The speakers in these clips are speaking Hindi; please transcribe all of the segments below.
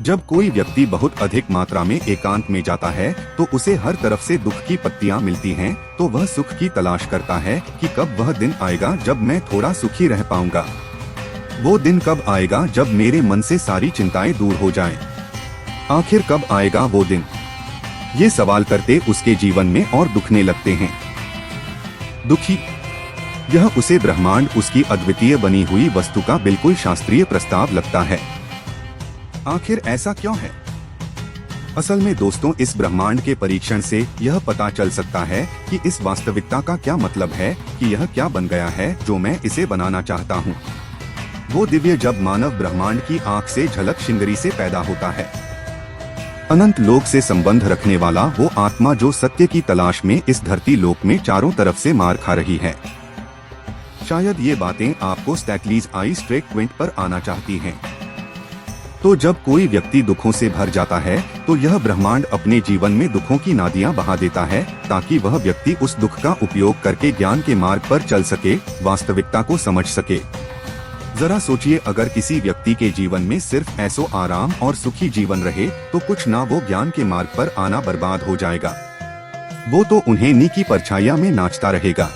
जब कोई व्यक्ति बहुत अधिक मात्रा में एकांत में जाता है तो उसे हर तरफ से दुख की पत्तियां मिलती हैं, तो वह सुख की तलाश करता है कि कब वह दिन आएगा जब मैं थोड़ा सुखी रह पाऊंगा। वो दिन कब आएगा जब मेरे मन से सारी चिंताएं दूर हो जाएं। आखिर कब आएगा वो दिन? ये सवाल करते उसके जीवन में और दुखने लगते हैं। दुखी, यह उसे ब्रह्मांड उसकी अद्वितीय बनी हुई वस्तु का बिल्कुल शास्त्रीय प्रस्ताव लगता है। आखिर ऐसा क्यों है? असल में दोस्तों, इस ब्रह्मांड के परीक्षण से यह पता चल सकता है कि इस वास्तविकता का क्या मतलब है, कि यह क्या बन गया है जो मैं इसे बनाना चाहता हूँ। वो दिव्य जब मानव ब्रह्मांड की आंख से झलक शिंगरी से पैदा होता है। अनंत लोक से संबंध रखने वाला वो आत्मा जो सत्य की तलाश में इस धरती लोक में चारों तरफ से मार खा रही है। शायद ये बातें आपको स्टैकलीज आई स्ट्रेट पॉइंट पर आना चाहती हैं। तो जब कोई व्यक्ति दुखों से भर जाता है तो यह ब्रह्मांड अपने जीवन में दुखों की नदियां बहा देता है ताकि वह व्यक्ति उस दुख का उपयोग करके ज्ञान के मार्ग पर चल सके, वास्तविकता को समझ सके। जरा सोचिए, अगर किसी व्यक्ति के जीवन में सिर्फ ऐसो आराम और सुखी जीवन रहे तो कुछ ना वो ज्ञान के मार्ग पर आना बर्बाद हो जाएगा। वो तो उन्हें नी की परछाइयां में नाचता रहेगा।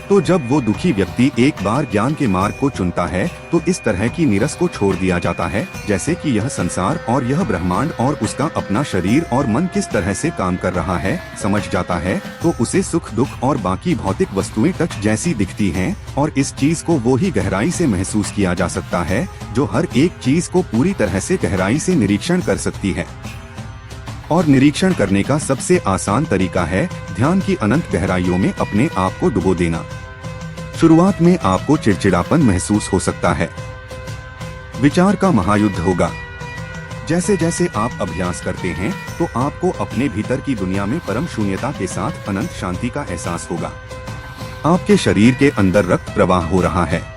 तो जब वो दुखी व्यक्ति एक बार ज्ञान के मार्ग को चुनता है तो इस तरह की नीरस को छोड़ दिया जाता है, जैसे कि यह संसार और यह ब्रह्मांड और उसका अपना शरीर और मन किस तरह से काम कर रहा है समझ जाता है, तो उसे सुख दुख और बाकी भौतिक वस्तुएं टच जैसी दिखती हैं और इस चीज को वो ही गहराई से महसूस किया जा सकता है जो हर एक चीज को पूरी तरह से गहराई से निरीक्षण कर सकती है। और निरीक्षण करने का सबसे आसान तरीका है ध्यान की अनंत गहराइयों में अपने आप को डुबो देना। शुरुआत में आपको चिड़चिड़ापन महसूस हो सकता है, विचार का महायुद्ध होगा। जैसे जैसे आप अभ्यास करते हैं तो आपको अपने भीतर की दुनिया में परम शून्यता के साथ अनंत शांति का एहसास होगा। आपके शरीर के अंदर रक्त प्रवाह हो रहा है।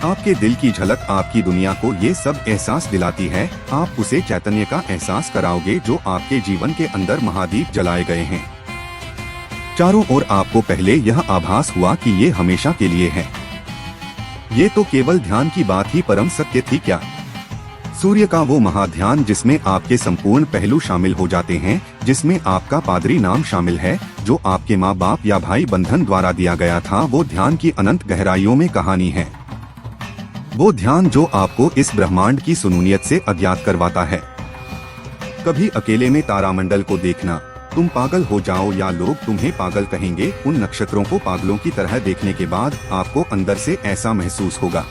आपके दिल की झलक आपकी दुनिया को ये सब एहसास दिलाती है। आप उसे चैतन्य का एहसास कराओगे जो आपके जीवन के अंदर महादीप जलाए गए हैं। चारों ओर आपको पहले यह आभास हुआ कि ये हमेशा के लिए है। ये तो केवल ध्यान की बात ही परम सत्य थी क्या? सूर्य का वो महाध्यान जिसमें आपके संपूर्ण पहलू शामिल हो जाते हैं, जिसमें आपका पादरी नाम शामिल है, जो आपके माँ बाप या भाई बंधन द्वारा दिया गया था, वो ध्यान की अनंत गहराइयों में कहानी है। वो ध्यान जो आपको इस ब्रह्मांड की सुनूनियत से अज्ञात करवाता है। कभी अकेले में तारामंडल को देखना, तुम पागल हो जाओ या लोग तुम्हें पागल कहेंगे। उन नक्षत्रों को पागलों की तरह देखने के बाद आपको अंदर से ऐसा महसूस होगा।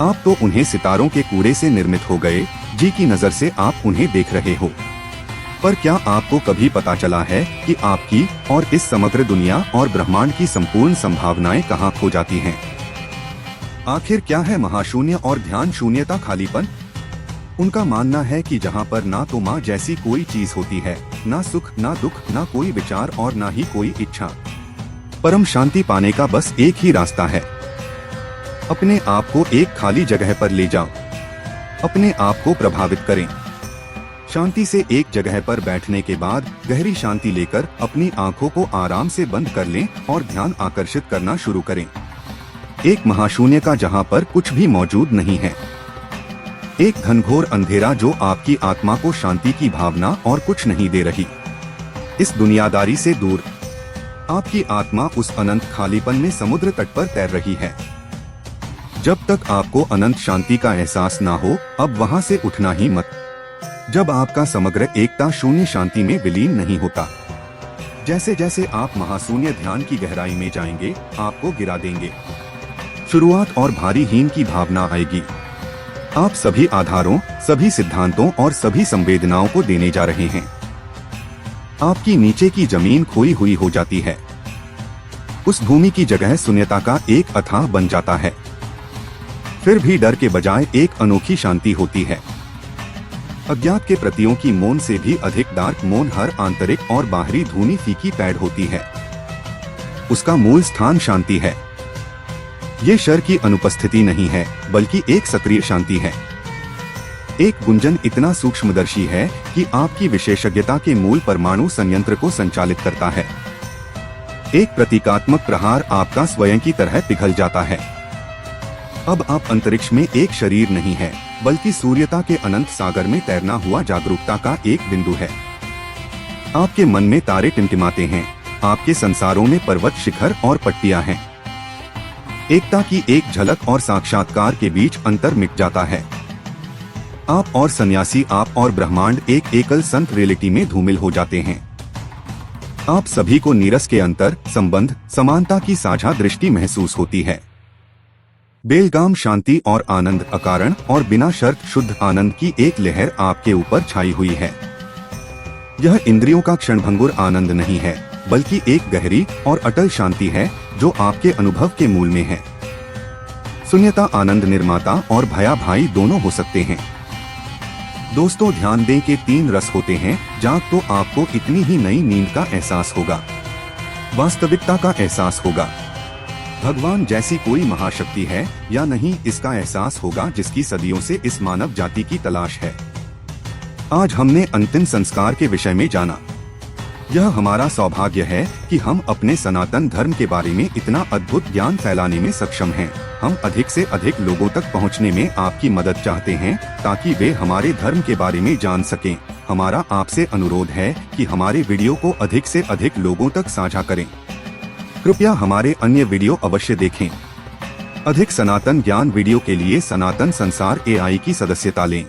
आप तो उन्हें सितारों के कूड़े से निर्मित हो गए, जी की नजर से आप उन्हें देख रहे हो। पर क्या आपको कभी पता चला है कि आपकी और इस समग्र दुनिया और ब्रह्मांड की संपूर्ण संभावनाएं कहाँ खो जाती हैं? आखिर क्या है महाशून्य और ध्यान शून्यता, खालीपन? उनका मानना है कि जहाँ पर ना तो माँ जैसी कोई चीज होती है, ना सुख ना दुख, ना कोई विचार और ना ही कोई इच्छा। परम शांति पाने का बस एक ही रास्ता है। अपने आप को एक खाली जगह पर ले जाओ, अपने आप को प्रभावित करें। शांति से एक जगह पर बैठने के बाद गहरी शांति लेकर अपनी आंखों को आराम से बंद कर लें और ध्यान आकर्षित करना शुरू करें। एक महाशून्य का जहाँ पर कुछ भी मौजूद नहीं है, एक घनघोर अंधेरा जो आपकी आत्मा को शांति की भावना और कुछ नहीं दे रही। इस दुनियादारी से दूर आपकी आत्मा उस अनंत खालीपन में समुद्र तट पर तैर रही है। जब तक आपको अनंत शांति का एहसास ना हो, अब वहाँ से उठना ही मत। जब आपका समग्र एकता शून्य शांति में विलीन नहीं होता। जैसे जैसे आप महाशून्य ध्यान की गहराई में जाएंगे, आपको गिरा देंगे। शुरुआत और भारी हीन की भावना आएगी। आप सभी आधारों, सभी सिद्धांतों और सभी संवेदनाओं को देने जा रहे हैं। आपकी नीचे की जमीन खोई हुई हो जाती है। उस भूमि की जगह शून्यता का एक अथाह बन जाता है। फिर भी डर के बजाय एक अनोखी शांति होती है। अज्ञात के प्रतियों की मौन से भी अधिक डार्क मौन हर आंतरिक और बाहरी धुनी फीकी पैड होती है। उसका मूल स्थान शांति है। ये शर की अनुपस्थिति नहीं है, बल्कि एक सक्रिय शांति है। एक गुंजन इतना सूक्ष्मदर्शी है कि आपकी विशेषज्ञता के मूल परमाणु संयंत्र को संचालित करता है। एक प्रतीकात्मक प्रहार आपका स्वयं की तरह पिघल जाता है। अब आप अंतरिक्ष में एक शरीर नहीं है, बल्कि सूर्यता के अनंत सागर में तैरना हुआ जागरूकता का एक बिंदु है। आपके मन में तारे टिमटिमाते हैं, आपके संसारों में पर्वत शिखर और पट्टियां हैं। एकता की एक झलक और साक्षात्कार के बीच अंतर मिट जाता है। आप और सन्यासी, आप और ब्रह्मांड एक एकल संत रियलिटी में धूमिल हो जाते हैं। आप सभी को नीरस के अंतर, संबंध, समानता की साझा दृष्टि महसूस होती है। बेलगाम शांति और आनंद, अकारण और बिना शर्त शुद्ध आनंद की एक लहर आपके ऊपर छाई हुई है। यह इंद्रियों का क्षणभंगुर आनंद नहीं है, बल्कि एक गहरी और अटल शांति है जो आपके अनुभव के मूल में है। शून्यता आनंद निर्माता और भया भाई दोनों हो सकते हैं। दोस्तों, ध्यान दें कि 3 रस होते हैं। जाग तो आपको इतनी ही नई नींद का एहसास होगा, वास्तविकता का एहसास होगा, भगवान जैसी कोई महाशक्ति है या नहीं, इसका एहसास होगा जिसकी सदियों से इस मानव जाति की तलाश है। आज हमने अंतिम संस्कार के विषय में जाना। यह हमारा सौभाग्य है कि हम अपने सनातन धर्म के बारे में इतना अद्भुत ज्ञान फैलाने में सक्षम हैं। हम अधिक से अधिक लोगों तक पहुंचने में आपकी मदद चाहते हैं ताकि वे हमारे धर्म के बारे में जान सकें। हमारा आपसे अनुरोध है कि हमारे वीडियो को अधिक से अधिक लोगों तक साझा करें। कृपया हमारे अन्य वीडियो अवश्य देखें। अधिक सनातन ज्ञान वीडियो के लिए सनातन संसार AI की सदस्यता लें।